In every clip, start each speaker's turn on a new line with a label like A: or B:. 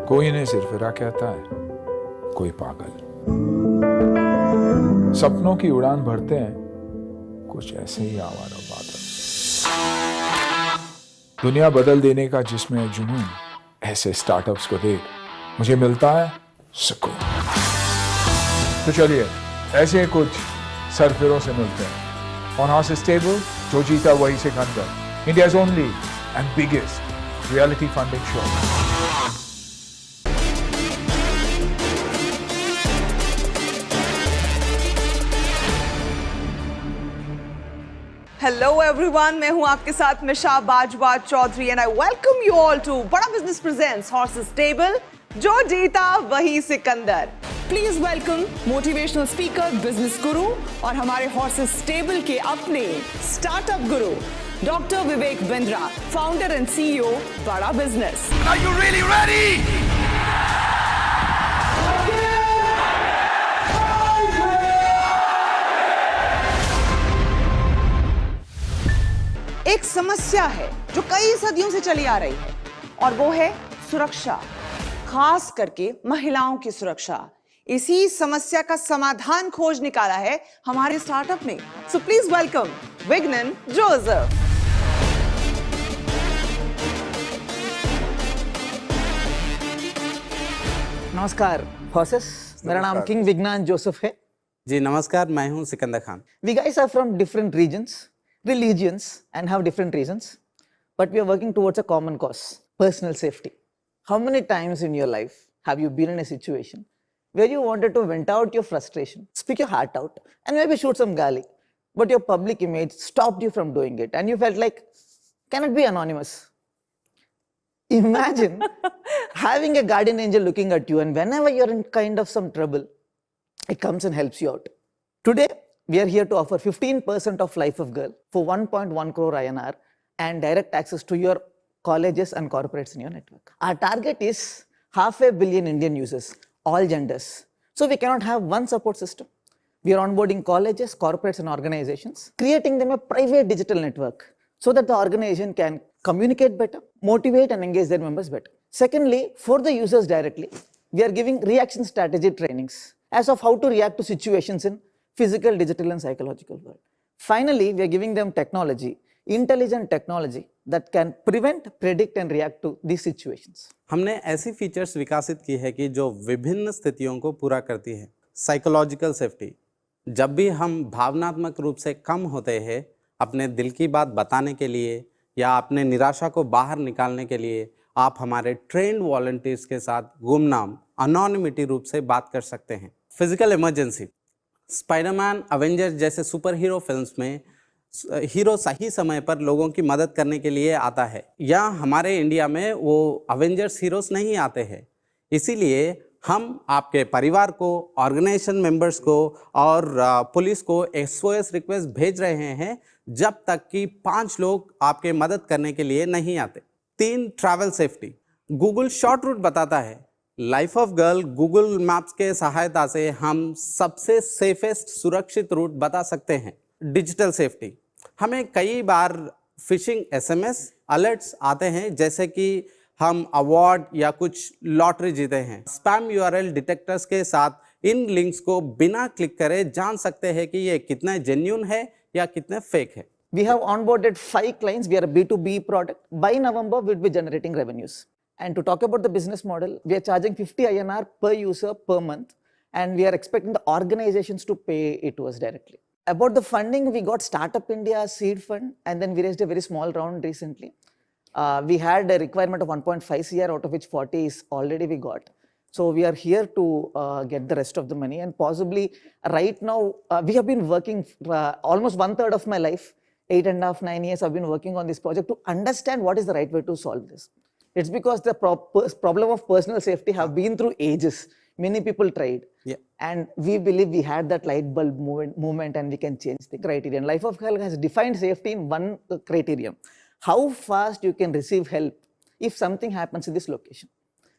A: कोई इन्हें सिरफिरा कहता है, कोई पागल। सपनों की उड़ान भरते हैं कुछ ऐसे ही आवारा बादल। दुनिया बदल देने का जिसमें जुनून, ऐसे स्टार्टअप्स को देख मुझे मिलता है सुकून। तो चलिए ऐसे कुछ सरफिरों से मिलते हैं ऑन हाउस स्टेबल, जो जीता वही सिकंदर, India's only and biggest reality funding show.
B: Hello everyone, मैं हूं आपके साथ Misha Bajwa Chaudhary and I welcome you all to Bada business presents horses stable, जो जीता वही सिकंदर। Please welcome motivational speaker, business guru और हमारे हॉर्सेस टेबल के अपने startup guru doctor Vivek Bindra, founder and CEO Bada business.
C: Are you really ready?
B: एक समस्या है जो कई सदियों से चली आ रही है और वो है सुरक्षा, खास करके महिलाओं की सुरक्षा। इसी समस्या का समाधान खोज निकाला है हमारे स्टार्टअप ने। So please welcome Vignan Joseph.
D: नमस्कार हॉर्सेस, मेरा नाम किंग विज्ञान जोसेफ है।
E: जी नमस्कार, मैं हूं Sikandar Khan.
D: We guys are from different regions, religions and have different reasons, but we are working towards a common cause, personal safety. How many times in your life have you been in a situation where you wanted to vent out your frustration, speak your heart out and maybe shoot some garlic, but your public image stopped you from doing it and you felt like, can it be anonymous? Imagine having a guardian angel looking at you, and whenever you're in kind of some trouble, it comes and helps you out. Today, we are here to offer 15% of Life of Girl for 1.1 crore INR and direct access to your colleges and corporates in your network. Our target is 500 million Indian users, all genders. So we cannot have one support system. We are onboarding colleges, corporates and organizations, creating them a private digital network so that the organization can communicate better, motivate and engage their members better. Secondly, for the users directly, we are giving reaction strategy trainings as of how to react to situations in physical, digital and psychological world. Finally, we are giving them technology, intelligent technology that can prevent, predict and react to these situations.
E: हमने ऐसी features विकसित की है कि जो विभिन्न स्थितियों को पूरा करती है। साइकोलॉजिकल सेफ्टी, जब भी हम भावनात्मक रूप से कम होते हैं, अपने दिल की बात बताने के लिए या अपने निराशा को बाहर निकालने के लिए आप हमारे ट्रेंड वॉलंटियर्स के साथ गुमनाम अनोनिमिटी रूप से बात कर सकते हैं। फिजिकल इमरजेंसी, स्पाइडरमैन, अवेंजर्स जैसे सुपर हीरो फिल्म्स में हीरो सही समय पर लोगों की मदद करने के लिए आता है, या हमारे इंडिया में वो अवेंजर्स हीरोज नहीं आते हैं। इसीलिए हम आपके परिवार को, ऑर्गेनाइजेशन मेंबर्स को और पुलिस को SOS रिक्वेस्ट भेज रहे हैं जब तक कि 5 लोग आपके मदद करने के लिए नहीं आते। 3, travel safety, Google short route बताता है। Life of girl Google maps के सहायता से हम सबसे सेफेस्ट सुरक्षित रूट बता सकते हैं। डिजिटल सेफ्टी, हमें कई बार फिशिंग SMS अलर्ट्स आते हैं, जैसे कि हम अवार्ड या कुछ लॉटरी जीते हैं। स्पैम URL डिटेक्टर्स के साथ इन लिंक्स को बिना क्लिक करे जान सकते हैं कि ये कितने जेन्युइन है या कितने फेक है।
D: We have onboarded 5 clients. We are a B2B product. By November, we'll be generating revenues. And to talk about the business model, we are charging 50 INR per user per month, and we are expecting the organizations to pay it to us directly. About the funding, we got Startup India seed fund, and then we raised a very small round recently. We had a requirement of 1.5 CR, out of which 40 is already we got. So we are here to get the rest of the money, and possibly right now, we have been working almost 1/3 of my life, 8.5, 9 years I've been working on this project to understand what is the right way to solve this. It's because the problem of personal safety have been through ages. Many people tried.
E: Yeah.
D: And we believe we had that light bulb movement and we can change the criterion. Life of Girl has defined safety in one criterion. How fast you can receive help if something happens in this location.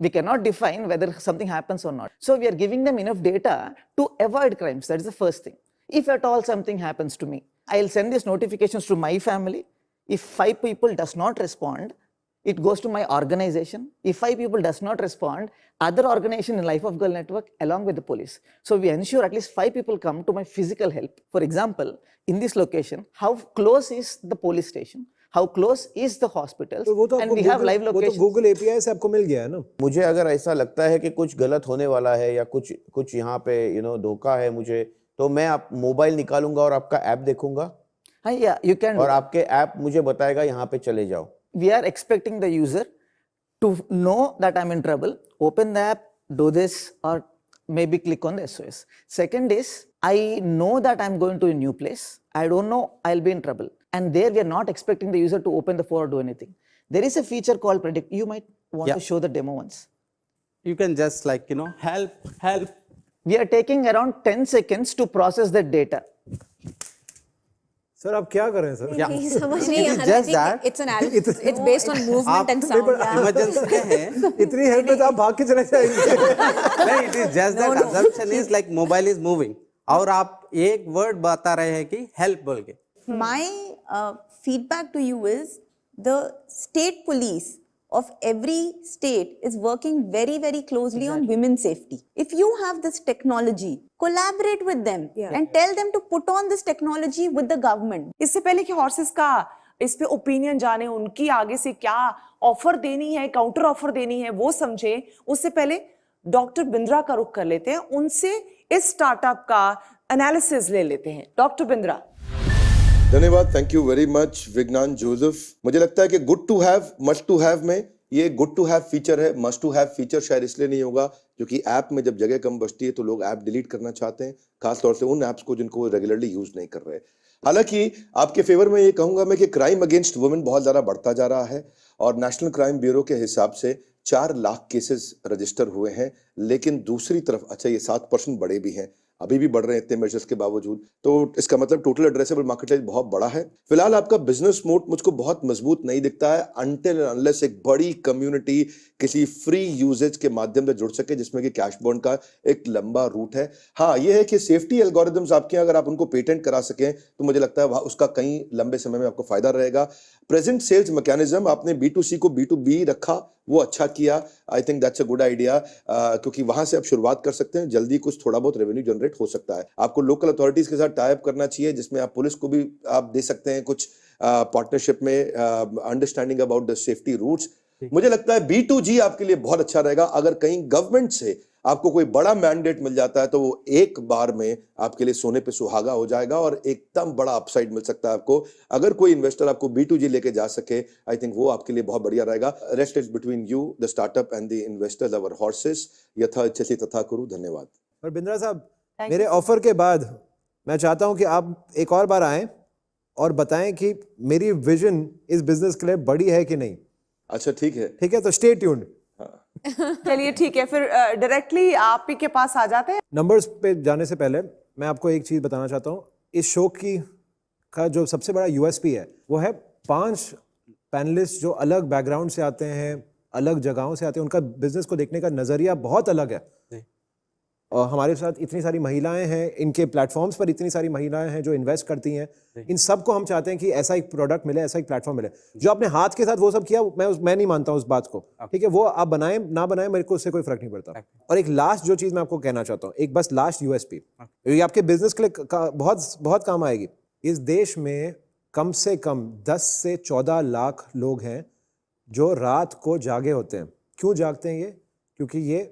D: We cannot define whether something happens or not. So we are giving them enough data to avoid crimes. That is the first thing. If at all something happens to me, I'll send these notifications to my family. If 5 people does not respond, it goes to my organization. If 5 people does not respond, other organization in Life of Girl network along with the police. So we ensure at least 5 people come to my physical help. For example, in this location, how close is the police station? How close is the hospitals?
C: तो वो तो
D: And
C: आपको
D: we have live
C: वो तो
D: locations.
C: Google API से आपको मिल गया है ना।
F: मुझे अगर ऐसा लगता है कि कुछ गलत होने वाला है या कुछ यहाँ पे धोखा है मुझे, तो मैं आप मोबाइल निकालूंगा और आपका ऐप देखूंगा
D: Yeah, you can.
F: और आपके ऐप मुझे बताएगा यहाँ पे चले जाओ।
D: We are expecting the user to know that I'm in trouble, open the app, do this, or maybe click on the SOS. Second is, I know that I'm going to a new place. I don't know I'll be in trouble. And there we are not expecting the user to open the phone or do anything. There is a feature called Predict. You might want
E: Yeah.
D: to show the demo once.
E: You can just like, help.
D: We are taking around 10 seconds to process the data.
C: Sir आप क्या कर रहे हैं sir?
E: Yeah.
G: समझ नहीं आ
E: It is
G: रहा
E: just
G: है
E: that-
G: it's analysis it's based on movement and sound yeah.
E: Emergency में है।
C: इतनी हेल्प में तो आप भाग के चले जाएंगे।
E: नहीं, it is just that assumption is like mobile is moving और आप एक वर्ड बता रहे हैं कि help बोल के।
H: My feedback to you is the state police of every state is working very, very closely on women's safety. If you have this technology, collaborate with them and tell them to put on this technology with the government.
B: इससे पहले कि horses का इस पे opinion जाने, उनकी आगे से क्या ऑफर देनी है, काउंटर ऑफर देनी है, वो समझे, उससे पहले डॉक्टर बिंद्रा का रुख कर लेते हैं, उनसे इस स्टार्टअप का एनालिसिस ले लेते हैं। डॉक्टर बिंद्रा।
I: धन्यवाद, thank you very much Vigyan Joseph. मुझे लगता है कि good to have must to have में ये गुड टू हैव फीचर है। मस्ट टू हैव फीचर शायद इसलिए नहीं होगा क्योंकि ऐप में जब जगह कम बचती है तो लोग ऐप डिलीट करना चाहते हैं, खासतौर से उन ऐप्स को जिनको वो रेगुलरली यूज नहीं कर रहे। हालांकि आपके फेवर में ये कहूंगा मैं कि क्राइम अगेंस्ट वुमेन बहुत ज्यादा बढ़ता जा रहा है और नेशनल क्राइम ब्यूरो के हिसाब से 4 लाख केसेस रजिस्टर हुए हैं, लेकिन दूसरी तरफ अच्छा ये 7% बढ़े भी हैं, अभी भी बढ़ रहे हैं इतने मेजर्स के बावजूद। तो इसका मतलब टोटल एड्रेसेबल मार्केट साइज बहुत बड़ा है। फिलहाल आपका बिजनेस मोड मुझको बहुत मजबूत नहीं दिखता है अनटिल अनलेस एक बड़ी कम्युनिटी किसी फ्री यूजेज के माध्यम से जुड़ सके जिसमें कि कैश बर्न का एक लंबा रूट है। हाँ, ये है कि सेफ्टी एल्गोरिदम्स आपके अगर आप उनको पेटेंट करा सकें तो मुझे लगता है उसका कहीं लंबे समय में आपको फायदा रहेगा। प्रेजेंट सेल्स मैकेनिज्म आपने B2C को B2B रखा, वो अच्छा किया। I think that's a good idea क्योंकि वहां से आप शुरुआत कर सकते हैं, जल्दी कुछ थोड़ा बहुत रेवेन्यू जनरेट हो सकता है। आपको लोकल अथॉरिटीज के साथ टाई अप करना चाहिए जिसमें आप पुलिस को भी आप दे सकते हैं कुछ पार्टनरशिप में, understanding about the safety routes. मुझे लगता है B2G आपके लिए बहुत अच्छा रहेगा। अगर कहीं गवर्नमेंट से आपको कोई बड़ा मैंडेट मिल जाता है तो वो एक बार में आपके लिए सोने पे सुहागा हो जाएगा और एकदम बड़ा अपसाइड मिल सकता है आपको। अगर कोई इन्वेस्टर आपको B2G लेके जा सके, आई थिंक वो आपके लिए बहुत बढ़िया रहेगा। Rest is between you, the startup and the investors, our horses. यथा इच्छसि तथा कुरु। धन्यवाद।
C: और बिंद्रा साहब, मेरे ऑफर के बाद मैं चाहता हूं कि आप एक और बार आएं और बताएं कि मेरी विजन इस बिजनेस के लिए बड़ी है कि नहीं।
I: अच्छा, ठीक है।
C: ठीक है, तो स्टे ट्यून्ड।
B: चलिए ठीक है, फिर डायरेक्टली आप ही के पास आ जाते हैं।
C: नंबर्स पे जाने से पहले मैं आपको एक चीज बताना चाहता हूँ। इस शो का जो सबसे बड़ा USP है वो है 5 पैनलिस्ट जो अलग बैकग्राउंड से आते हैं, अलग जगहों से आते हैं, उनका बिजनेस को देखने का नजरिया बहुत अलग है। और हमारे साथ इतनी सारी महिलाएं हैं, इनके प्लेटफॉर्म्स पर इतनी सारी महिलाएं हैं जो इन्वेस्ट करती हैं। इन सब को हम चाहते हैं कि ऐसा एक प्रोडक्ट मिले, ऐसा एक प्लेटफॉर्म मिले। जो आपने हाथ के साथ वो सब किया, मैं नहीं मानता उस बात को। ठीक है, वो आप बनाएं ना बनाएं, मेरे को उससे कोई फर्क नहीं पड़ता। और एक लास्ट जो चीज मैं आपको कहना चाहता हूँ, एक बस लास्ट USP, ये आपके बिजनेस के लिए बहुत बहुत काम आएगी। इस देश में कम से कम 10 से 14 लाख लोग हैं जो रात को जागे होते हैं। क्यों जागते हैं ये? क्योंकि ये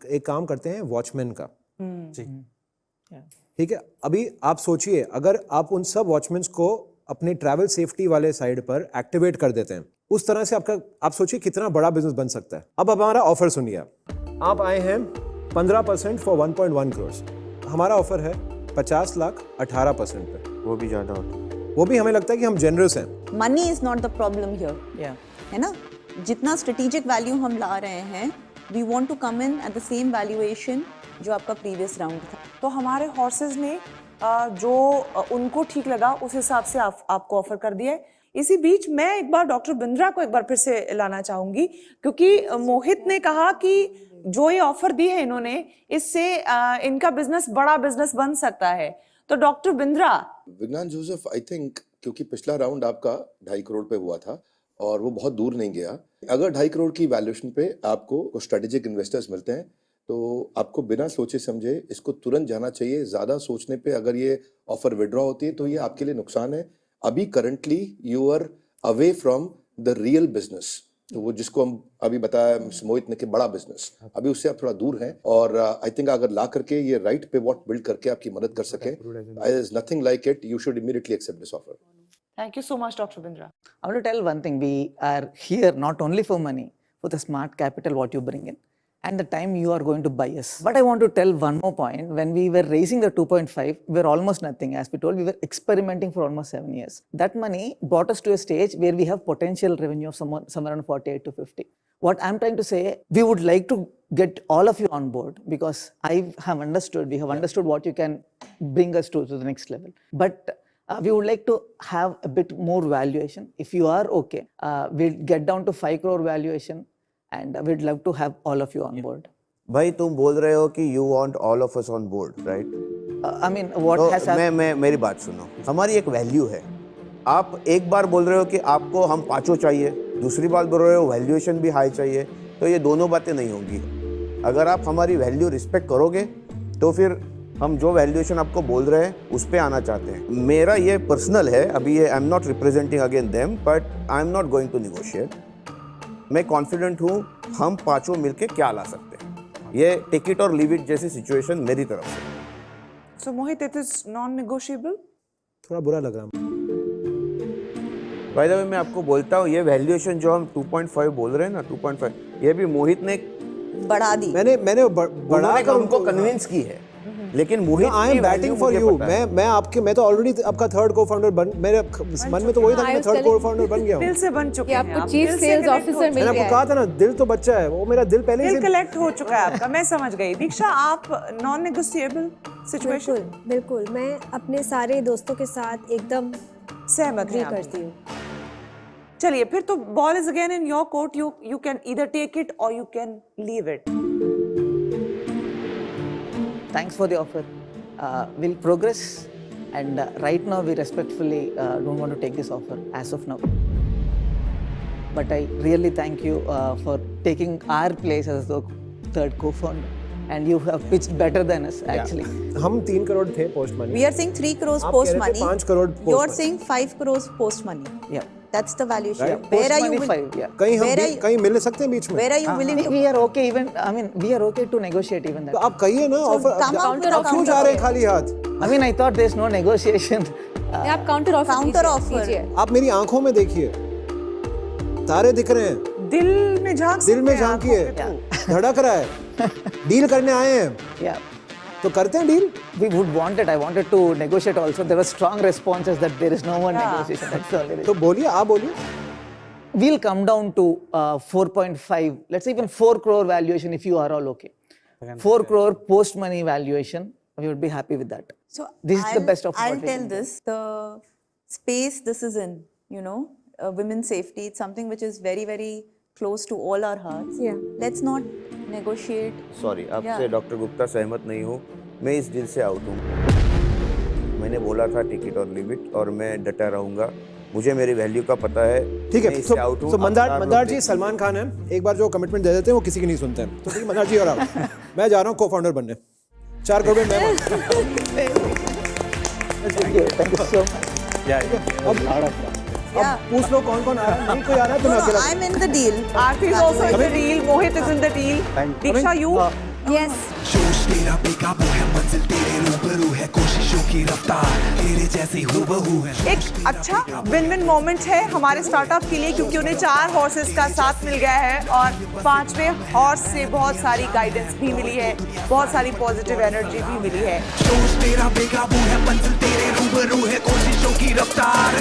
C: एक काम करते हैं वॉचमैन का। जी, ठीक है। अभी आप सोचिए, अगर आप उन सब वॉचमैन को अपने ट्रैवल सेफ्टी वाले साइड पर एक्टिवेट कर देते हैं, उस तरह से आप सोचिए कितना बड़ा बिजनेस बन सकता है। अब हमारा ऑफर सुनिए। आप आए हैं 15% फॉर 1.1 करोड़। हमारा ऑफर है 50 लाख 18% पे।
F: वो भी ज्यादा होता है।
C: वो भी हमें लगता है कि हम जेनरस हैं।
H: Money is not the problem here. है ना? जितना स्ट्रेटेजिक वैल्यू हम ला रहे हैं, we want to come in at the same valuation जो आपका प्रीवियस राउंड था।
B: तो हमारे हॉर्सेस ने जो उनको ठीक लगा उस हिसाब से आपको ऑफर कर दिया है। इसी बीच मैं एक बार डॉक्टर बिंद्रा को एक बार फिर से लाना चाहूंगी क्योंकि मोहित ने कहा कि जो ये ऑफर दी है इन्होंने, इससे इनका बिजनेस बड़ा बिजनेस बन सकता है। तो डॉक्टर बिंद्रा।
I: विज्ञान जोसेफ, आई थिंक क्योंकि पिछला राउंड आपका 2.5 करोड़ पे हुआ था और वो बहुत दूर नहीं गया। अगर 2.5 करोड़ की वैल्यूएशन पे आपको स्ट्रेटेजिक इन्वेस्टर्स मिलते हैं तो आपको बिना सोचे समझे इसको तुरंत जाना चाहिए। ज़्यादा सोचने पे अगर ये ऑफर विड्रॉ होती है तो ये आपके लिए नुकसान है। अभी currently you are away from the real business, तो वो जिसको हम अभी बताया मोहित ने कि बड़ा बिजनेस, अभी उससे आप थोड़ा दूर हैं। और आई थिंक अगर ला करके ये राइट पिवट बिल्ड करके आपकी मदद कर सके, is nothing like it, you should immediately accept this offer.
B: Thank you so much, Dr. Bindra.
D: I want to tell one thing. We are here not only for money, for the smart capital what you bring in and the time you are going to buy us. But I want to tell one more point. When we were raising the 2.5, we were almost nothing. As we told, we were experimenting for almost 7 years. That money brought us to a stage where we have potential revenue of somewhere around 48 to 50. What I'm trying to say, we would like to get all of you on board because we have understood what you can bring us to the next level. But we would like to have a bit more valuation. If you are okay, we'll get down to 5 crore valuation and we'd love to have all of you on board.
F: भाई तुम बोल रहे हो कि you want all of us on board, right?
D: I mean, what has happened?
F: मैं मेरी बात सुनो, हमारी एक वैल्यू है। आप एक बार बोल रहे हो कि आपको हम पाँचों चाहिए, दूसरी बात बोल रहे हो वैल्यूएशन भी हाई चाहिए, तो ये दोनों बातें नहीं होंगी। अगर आप हमारी वैल्यू रिस्पेक्ट करोगे तो फिर हम जो वैल्यूएशन आपको बोल रहे हैं उस पे आना चाहते हैं। मेरा ये पर्सनल है, अभी ये I am not representing again them, but I am not going to negotiate. मैं कॉन्फिडेंट हूँ हम पाँचों मिलके क्या ला सकते हैं। ये टेक इट और लीव इट जैसी सिचुएशन मेरी तरफ से।
B: So Mohit, it is non-negotiable?
C: थोड़ा बुरा लग रहा है।
F: बाय द वे मैं आपको बोलता हूँ ये वैल्यूएशन जो हम 2.5 बोल रहे हैं ना, 2.5, ये भी मोहित ने
H: बढ़ा दी।
C: मैंने बढ़ा कर
F: उनको कन्विंस की है, लेकिन Mohit
C: I am batting for you. मैं तो ऑलरेडी आपका थर्ड को फाउंडर बन, मेरे मन में तो वही था कि मैं थर्ड को फाउंडर बन गया हूँ।
B: दिल से बन चुके
G: कि
B: हैं
G: आपको
B: आप,
G: चीफ
B: दिल से
G: सेल्स
B: connect
G: ऑफिसर मिल
C: मैंने
G: गया
C: आपको कहा था ना, दिल तो बच्चा है, वो मेरा दिल पहले ही
B: दिल
C: से
B: कलेक्ट हो चुका है आपका, मैं समझ गई। दीक्षा, आप नॉन नेगोशिएबल सिचुएशन
J: बिल्कुल बिल्कुल, मैं अपने सारे दोस्तों के साथ एकदम
B: सहमत
J: एग्री
B: हैं आप?
J: करती हूँ।
B: चलिए फिर तो ball is again in your court. You can either take it or you can leave it.
D: Thanks for the offer. We'll progress and right now we respectfully don't want to take this offer as of now. But I really thank you for taking our place as the third co-founder and you have pitched better than us actually.
C: हम 3 करोड़ थे post money.
H: We are saying 3 crores
C: आप
H: post
C: कह रहे थे
H: money.
C: 5 crore post
H: You are
C: money।
H: saying 5 crores post money.
D: Yeah.
H: That's the valuation.
C: Right.
H: Where
D: Post
H: are you?
D: money 5, yeah.
C: कहीं हम
H: Where are you-
C: कहीं मिल सकते हैं बीच में।
H: Where are you willing to?
D: We are okay even, I mean, we are okay to negotiate even
C: तो
D: that.
C: आप कहिए ना offer,
H: come out with a
C: आप क्यों
H: counter
C: जा रहे हैं
H: offer।
C: खाली हाथ?
D: I mean, I thought there's no negotiation.
G: आप काउंटर ऑफर
H: Counter offer।
C: आप मेरी आंखों में देखिए, तारे दिख रहे हैं,
B: दिल में झांक
C: दिल में
B: सकते हैं
C: झांकिए,
B: आंखों पे
C: धड़क रहा है, डील करने आए हैं
D: Yeah.
C: तो करते हैं deal.
D: We would want it. I wanted to negotiate also. There were strong responses that there is no one
B: Yeah.
D: negotiation. That's the only reason.
C: तो बोलिए, आप बोलिए।
D: We'll come down to 4.5, let's say even 4 crore valuation if you are all okay. 4 crore post money valuation, we would be happy with that.
H: So
D: This is the best of
H: I'll
D: what we
H: tell
D: can do.
H: this: the space this is in, you know, women's safety. It's something which is very, very close to all our hearts.
J: Yeah.
H: Let's not negotiate.
F: Sorry, आपसे
H: Yeah.
F: Doctor Gupta सहमत नहीं हूँ, मैं इस deal से out हूँ। मैंने बोला था टिकट और लिमिट और मैं डटा रहूँगा। मुझे मेरी वैल्यू का पता है।
C: ठीक
F: मैं
C: है,
F: इससे आउट हूँ।
C: तो
F: आप
C: मंदार
F: चार
C: मंदार
F: लोग
C: जी
F: देखिए।
C: सलमान खान है, एक बार जो कमिटमेंट दे देते हैं वो किसी की नहीं सुनते हैं। तो ठीक है, मंदार जी और आप, मैं जा रहा हूँ को-फाउंडर बनने। 4 करोड़ में मैं
D: Thank you so much.
C: अब पूछ लो कौन कौन आ रहा है, नहीं कोई आ रहा है तो मैं
H: No,
C: अकेला।
H: I'm in the deal.
B: Aarti is also in the deal. Mohit is in the deal. Diksha, you?
J: Yes.
K: जोश तेरा बेकाबू है, मंजिल तेरे रूबरू है, कोशिशों की रफ्तार तेरे जैसी हूबहू है।
B: एक अच्छा विन विन मोमेंट है हमारे स्टार्टअप के लिए क्योंकि उन्हें 4 हॉर्सेस का साथ मिल गया है और 5वें हॉर्स से बहुत सारी गाइडेंस भी मिली है, बहुत सारी पॉजिटिव एनर्जी भी मिली है।
K: जोश तेरा बेकाबू है, मंजिल तेरे रूबरू है, कोशिशों की रफ्तार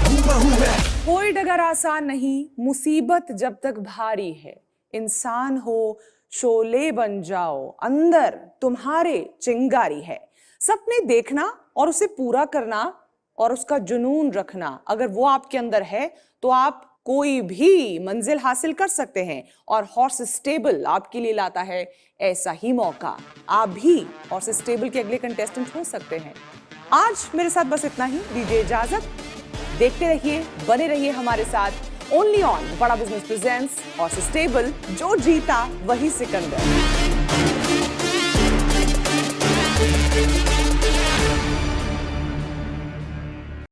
K: हूबहू है।
B: कोई डगर आसान नहीं, मुसीबत जब तक भारी है, इंसान हो शोले बन जाओ, अंदर तुम्हारे चिंगारी है। सपने देखना और उसे पूरा करना और उसका जुनून रखना, अगर वो आपके अंदर है तो आप कोई भी मंजिल हासिल कर सकते हैं और हॉर्स स्टेबल आपके लिए लाता है ऐसा ही मौका। आप भी हॉर्स स्टेबल के अगले कंटेस्टेंट हो सकते हैं। आज मेरे साथ बस इतना ही, दीजिए इजाजत। देखते रहिए, बने रहिए हमारे साथ only on Bada Business Presents Horses Stable. जो जीता वही सिकंदर.